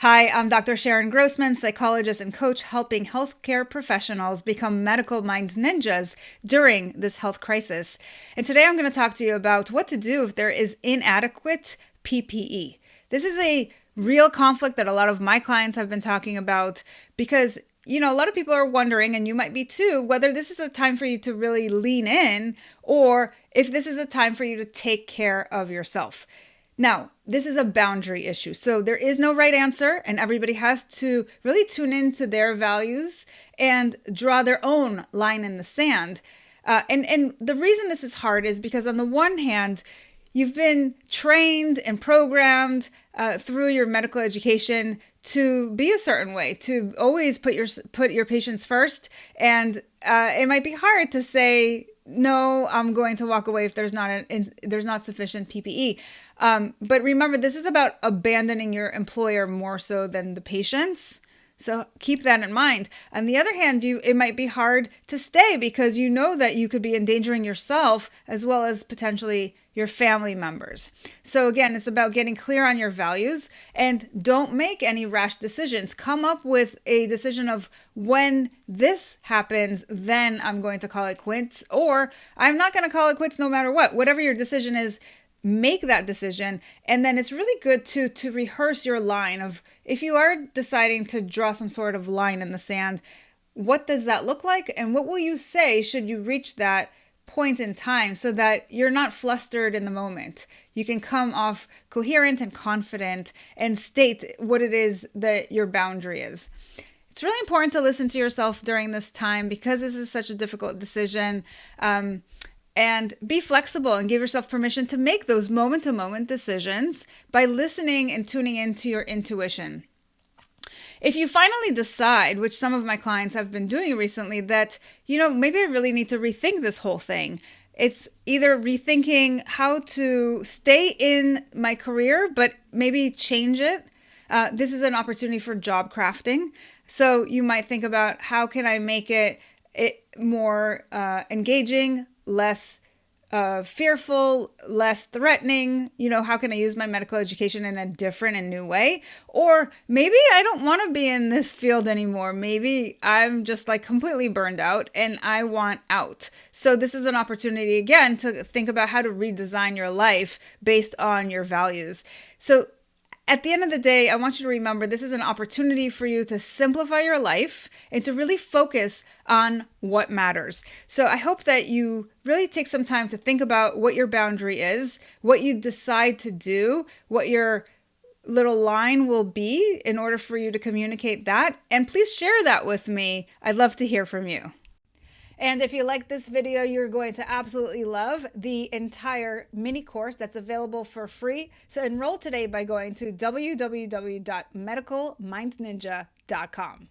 Hi, I'm Dr. Sharon Grossman, psychologist and coach, helping healthcare professionals become medical mind ninjas during this health crisis. And today I'm going to talk to you about what to do if there is inadequate PPE. This is a real conflict that a lot of my clients have been talking about because, a lot of people are wondering, and you might be too, whether this is a time for you to really lean in or if this is a time for you to take care of yourself. Now, this is a boundary issue. So there is no right answer, and everybody has to really tune into their values and draw their own line in the sand. And the reason this is hard is because on the one hand, you've been trained and programmed through your medical education to be a certain way, to always put your patients first. And it might be hard to say, no, I'm going to walk away if there's not sufficient PPE. But remember, this is about abandoning your employer more so than the patients. So keep that in mind. On the other hand, it might be hard to stay because you know that you could be endangering yourself as well as potentially your family members. So again, it's about getting clear on your values and don't make any rash decisions. Come up with a decision of when this happens, then I'm going to call it quits, or I'm not going to call it quits no matter what. Whatever your decision is, make that decision. And then it's really good to rehearse your line of, if you are deciding to draw some sort of line in the sand, what does that look like? And what will you say should you reach that point in time so that you're not flustered in the moment? You can come off coherent and confident and state what it is that your boundary is. It's really important to listen to yourself during this time because this is such a difficult decision. And be flexible and give yourself permission to make those moment-to-moment decisions by listening and tuning into your intuition. If you finally decide, which some of my clients have been doing recently, that, maybe I really need to rethink this whole thing. It's either rethinking how to stay in my career, but maybe change it. This is an opportunity for job crafting. So you might think about, how can I make it more engaging, less fearful, less threatening? How can I use my medical education in a different and new way? Or maybe I don't want to be in this field anymore. Maybe I'm just completely burned out and I want out. So this is an opportunity again to think about how to redesign your life based on your values. So at the end of the day, I want you to remember this is an opportunity for you to simplify your life and to really focus on what matters. So I hope that you really take some time to think about what your boundary is, what you decide to do, what your little line will be in order for you to communicate that. And please share that with me. I'd love to hear from you. And if you like this video, you're going to absolutely love the entire mini course that's available for free. So enroll today by going to www.medicalmindninja.com.